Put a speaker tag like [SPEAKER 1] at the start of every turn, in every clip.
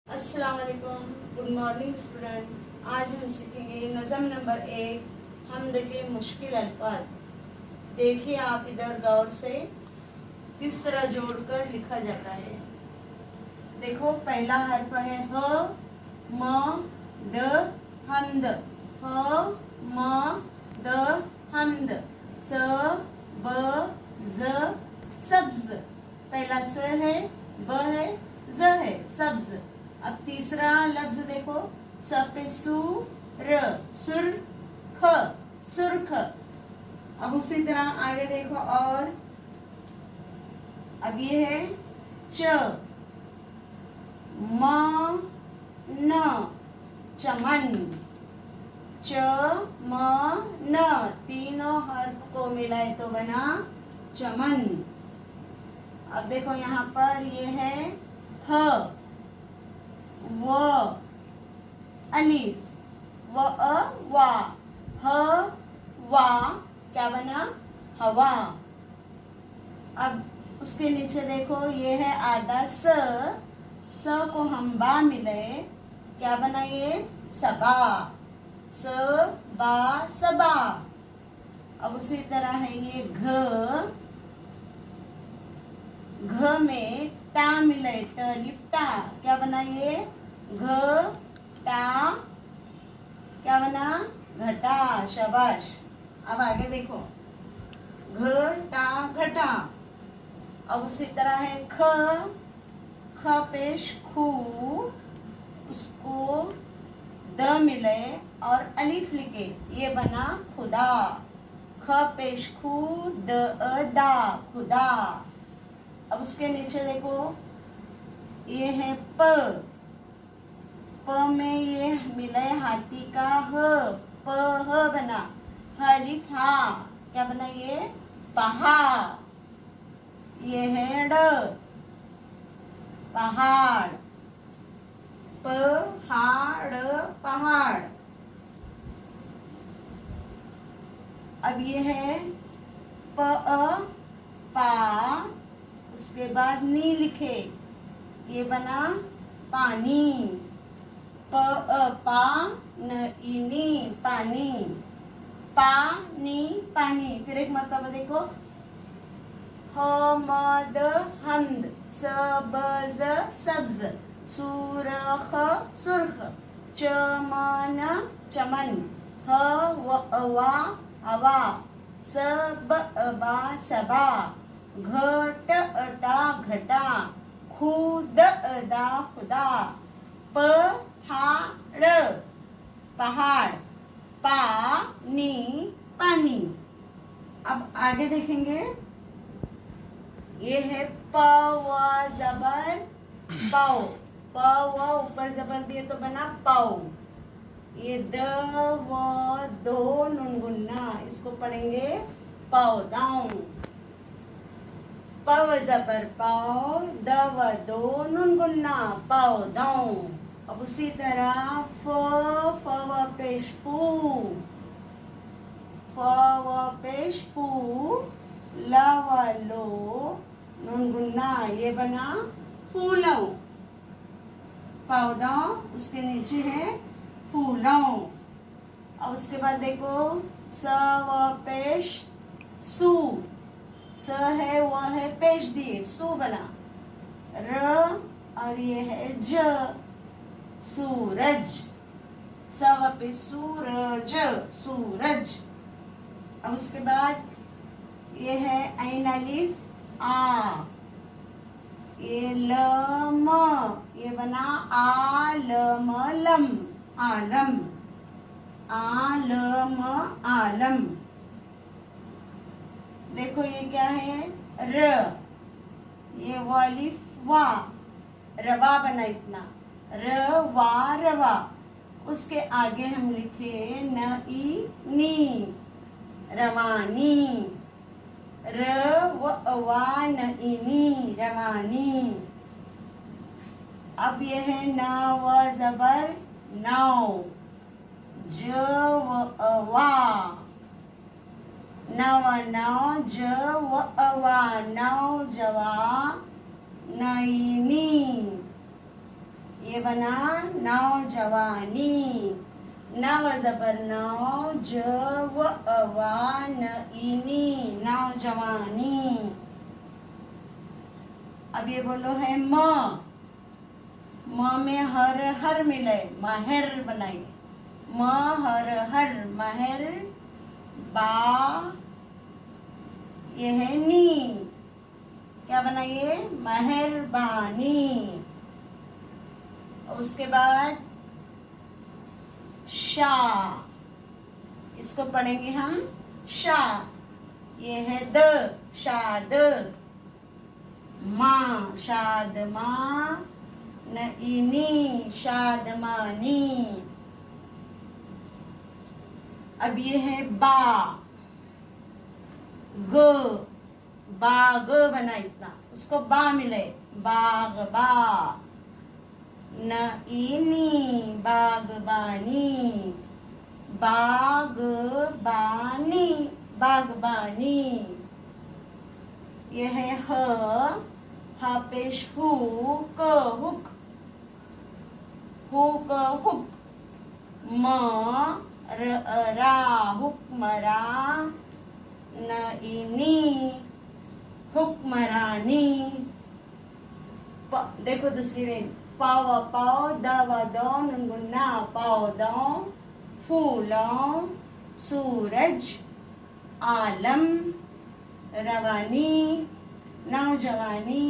[SPEAKER 1] अस्सलाम वालेकुम, good morning student. आज हम सीखेंगे नज़म नंबर 1, हमद के मुश्किल अल्फाज। देखिए आप इधर गौर से किस तरह जोड़कर लिखा जाता है। देखो पहला हर्फ है ह म द हमद, ह म द हमद, स ब ज सब्ज। पहला स है, ब है, ज है, सब्ज। अब तीसरा लफ्ज देखो, स पे सु र, सुर ख, सुर्ख। अब उसी तरह आगे देखो और अब ये है च म न, चमन। च म न तीनों हर्फ को मिलाए तो बना चमन। अब देखो यहाँ पर ये है ह, व, अलिफ, व अ वा, ह वा, क्या बना हवा। अब उसके नीचे देखो ये है आधा स, स को हम बा मिले, क्या बना ये सबा, स बा सबा। अब उसी तरह है ये घ, घ में टा मिले, ट लिफ्टा, क्या बना ये घ टा, क्या बना घटा, शाबाश। अब आगे देखो घ टा घटा। अब उसी तरह है ख, ख पेश खू, उसको द मिले और अलिफ लिखे, ये बना खुदा, ख पेश खू द अ दा, खुदा। अब उसके नीचे देखो ये है प, प में ये मिले हाथी का ह, प ह बना, हलिफ हा, क्या बना ये पहा। ये है ड, पहाड़, पहाड़, पहाड़। अब ये है प अ पा, उसके बाद नी लिखे, ये बना पानी, प अ पा न ई नी, पानी, पानी, पानी। फिर एक मरतबा देखो ह म द हमद, स ब ज सब्ज, सूरख सुर्ख, च म न चमन, ह व अ वा हवा, स ब अ बा सबा, घ ट अ टा घटा, खू द अ दा खुदा, प हा ड़ पहाड़, पा नी पानी। अब आगे देखेंगे ये है प व जबर पाओ, प व ऊपर जबर दिए तो बना पाओ। ये द व दो नून गुन्ना, इसको पढ़ेंगे पाओ दाऊ। प व जबर पाओ, द व दो नून गुन्ना, पाओ दाऊ। अब उसी तरह फ व पेश फू, फ व पेश फू, ल व लो नून गुन्ना, ये बना फूलों, पौधा, उसके नीचे है फूलों। और उसके बाद देखो स व पेश सू, स है व है पेश दिए, सू बना, र और ये है ज, सूरज, स व पे सूरज, सूरज। अब उसके बाद ये है ऐन अलिफ आ, ये ल म, ये बना आलम लम, आलम, आलम आलम। देखो ये क्या है र, ये वालिफ वा, रवा बना इतना, र वा रवा। उसके आगे हम लिखे न ई नी, रवानी, र व वा न ई नी, रवानी। अब ये है न व जबर नाव, ज व वा, नव नौ, ज व वा, नौ जवा, नईनी। ये बना नौजवानी, नव जबर नौ, जवानी, नौजवानी। अब ये बोलो है म में हर हर मिले, महर बनाइए, म हर हर महर, बा ये है नी, क्या बनाइए, मेहरबानी। उसके बाद शा, इसको पढ़ेंगे हम शा, ये है द, शाद, माँ शाद माँ, नईनी शादमानी। अब ये है बा, ग, बाग बना इतना, उसको बा मिले, बाग बा, नईनी बागबानी, बागबानी, बागबानी। यह है ह, हा पेश हुक, हुक, हुक हुक, म रा हुक्मरा, नईनी हुक्मरानी। देखो दूसरी लाइन, पाव पाव, दव दो, नुनगुन्ना पाव दो, फूलों, सूरज, आलम, रवानी, नौजवानी,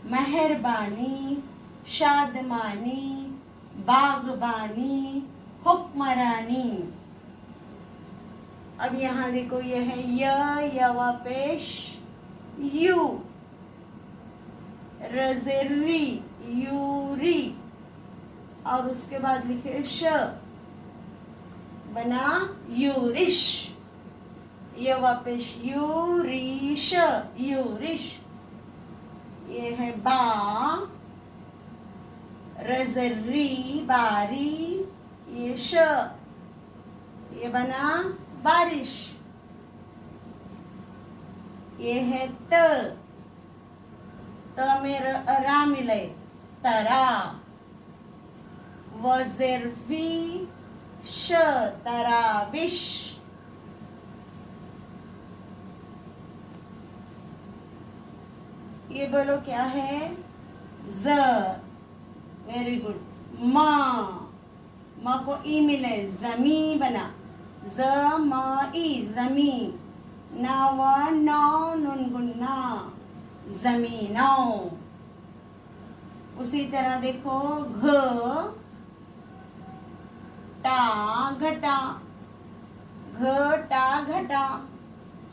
[SPEAKER 1] मेहरबानी, शादमानी, बागबानी, हुक्मरानी। अब यहाँ देखो ये है यवा पेश यू, रजरी, यूरी, और उसके बाद लिखे श, बना यूरिश, ये वापस यूरिश, यूरिश। ये है बा, रजरी, बारी, ये श, ये बना बारिश। ये है त में रा मिले, तरा, वजरवी श, तराविश। ये बोलो क्या है, ज, वेरी गुड। म को ई मिले, जमी बना, ज म ई, जमी, नव नौ, नुनगुन्ना, जमीनों। उसी तरह देखो घ, टा घटा, घटा घटा,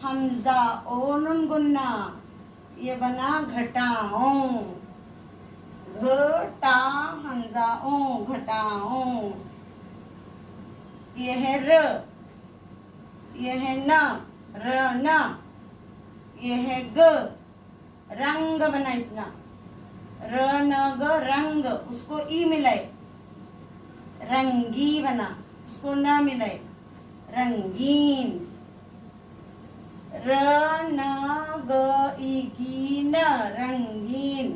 [SPEAKER 1] हमजा ओ नुनगुन्ना, ये बना घटाओ, घटा हमजा ओ, घटाओ। ये है र, ये है न, र न, ये है ग, रंग बना इतना, र न ग रंग, उसको ई मिलाए, रंगी बना, उसको न मिलाए, रंगीन। र न ग ई की न, रंगीन।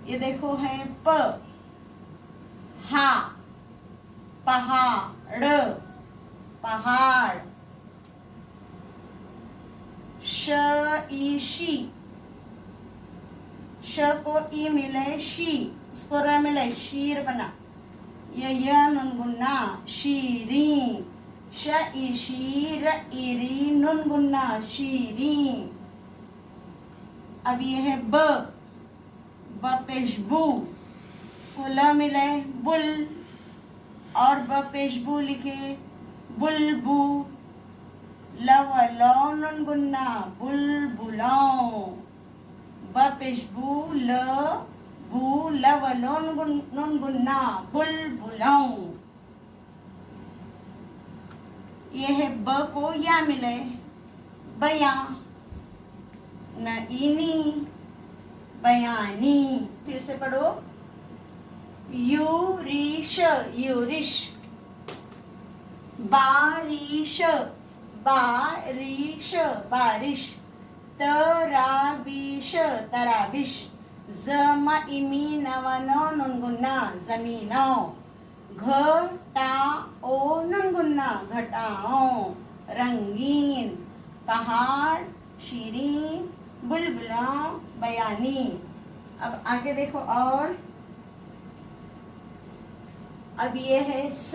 [SPEAKER 1] ये देखो है प, हा, पहाड़, पहाड़। श ई शी, श को ई मिले शी, उसको र मिले, शीर बना, ये नुनगुन्ना, शीरी, श ई शीर, इरी, नुनगुन्ना, शीरी। अब ये है ब, पेशबू, को ल मिले, बुल, और ब पेशबू लिखे, बुलबू, लव लो नुनगुन्ना, बुलबुलों, ब पेशबू, ल बू, लव लो नुनगुन्ना, बुलबुलों। ये है ब को या मिले, बया, न इनी, बयानी। फिर से पढ़ो, यूरिश, यूरिश, बारिश, बारिश, बारिश, तराबिश तराबिश. जमा इमी नवानो नुनगुन्ना जमीनो. घटाओ नुनगुन्ना घटाओ. रंगीन. पहाड़, शीरीं, बुलबुला, बयानी. अब आगे देखो और. अब ये है स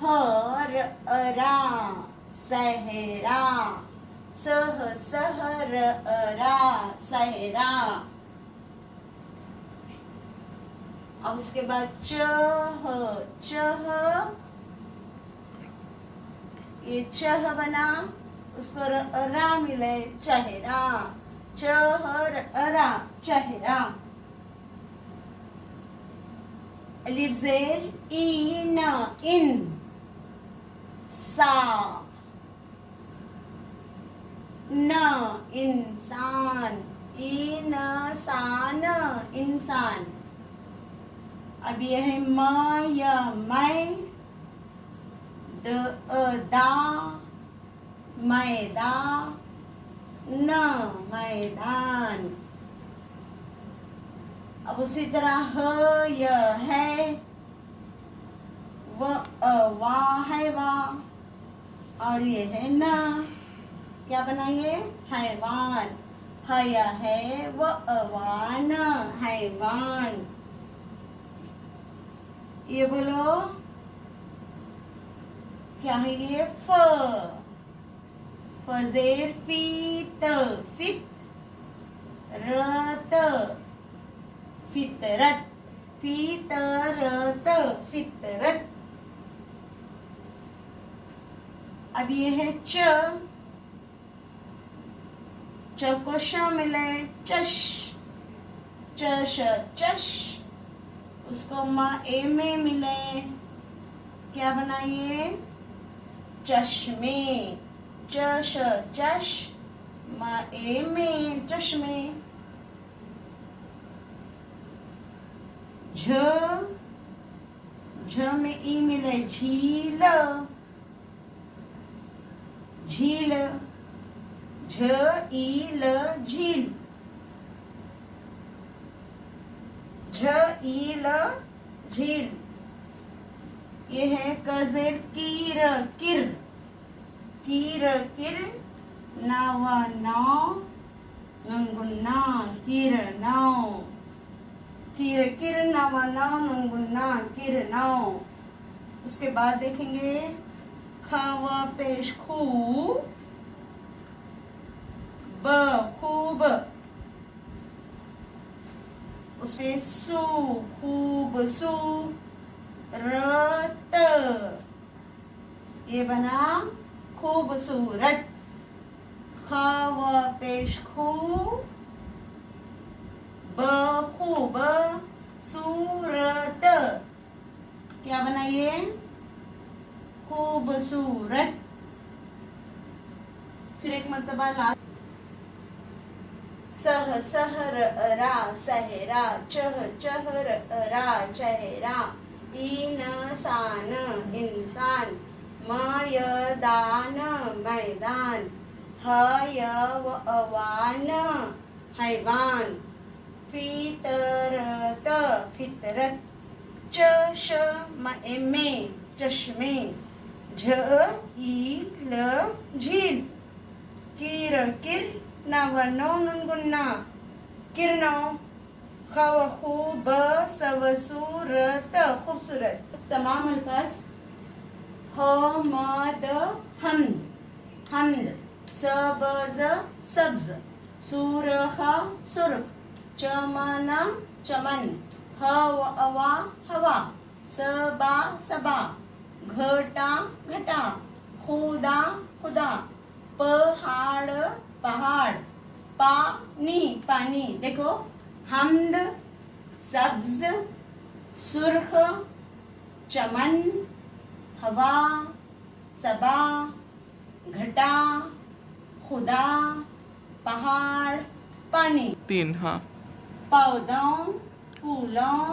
[SPEAKER 1] हर अरा सहरा. सह सहर अरा सहरा. अब उसके बाद चह चह. ये चह बना, उसको रा मिले चेहरा. चहर अरा चेहरा. अलिफ ज़ेर इन इन. सा न इंसान. इन सान इंसान. अब ये है माया मैं. दा मैदा. न मैदान. अब उसी तरह ह यह है. वाह है वाह. और ये है ना, क्या बनाइए हैवान. हया है वान हैवान. ये बोलो क्या है ये फ. फजेर फीत फित. रत फितरत. फितरत फितरत. अब ये है च. च को श मिले चश. चश चश. उसको म ए में मिले, क्या बनाइए चश्मे. चश चश. म ए में चश्मे. झ झ में ई मिले झील. झील. झ ई ल झील. झ ई ल झील. ये है कजेर कीर किर. कीर किर. नावा नाव. नंगुन्ना किर नाव. कीर किर नावा नाव नंगुन्ना किर नाव. उसके बाद देखेंगे खावा पेश खू. ब खूब. उसमें सू खूब सू. रत. ये बना खूबसूरत. खावा पेश खू. ब खूब सूरत. क्या बना ये खूबसूरत. फिर एक मर्तबा ला. सह सहर अरा सहरा. चह चहर अरा चेहरा. इन सान इंसान. मयदान मैदान. हयवान हैवान. फितरत फितरत. चश्मे चश्मे. झ ई ल झील. किर किर. नावनो नुनगुन्ना किरनो. खव खूब सवसूरत खूबसूरत. तमाम अल्फाज हमद हमद हमद. सबज सब्ज. सूरख सुर्ख. चमन चमन. हवा हवा. सबा सबा. घटा घटा. खुदा खुदा. पहाड़ पहाड़. पानी पानी. देखो हमद सब्ज सुर्ख चमन हवा सबा घटा खुदा पहाड़ पानी.
[SPEAKER 2] 3 हाँ.
[SPEAKER 1] पौधों फूलों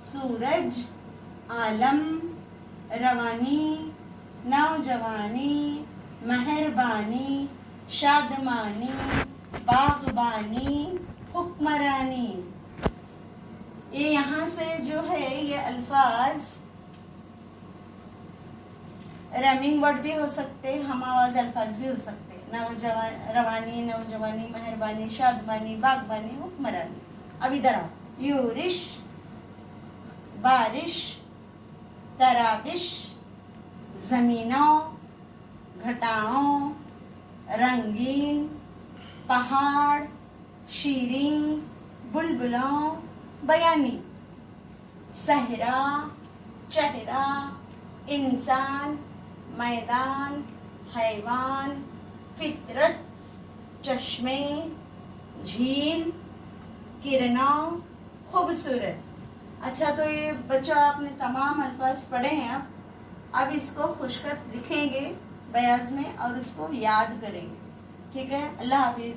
[SPEAKER 1] सूरज आलम रवानी नौजवानी मेहरबानी शादमानी, बागबानी, हुक्मरानी। ये यहाँ से जो है ये अल्फाज रमिंग वर्ड भी हो सकते, हम आवाज अल्फाज भी हो सकते। नौजवान, रवानी, नौजवानी, मेहरबानी, शादमानी, बागबानी, हुक्मरानी। अब इधर आओ, यूरिश, बारिश, तराबिश, जमीनों, घटाओं, रंगीन, पहाड़, शीरीं, बुलबुलों, बयानी, सहरा, चेहरा, इंसान, मैदान, हैवान, फितरत, चश्मे, झील, किरणों, खूबसूरत। अच्छा, तो ये बच्चा आपने तमाम अल्फाज पढ़े हैं। अब इसको खुशखत लिखेंगे बयाज में और उसको याद करेंगे। ठीक है, अल्लाह हाफिज़।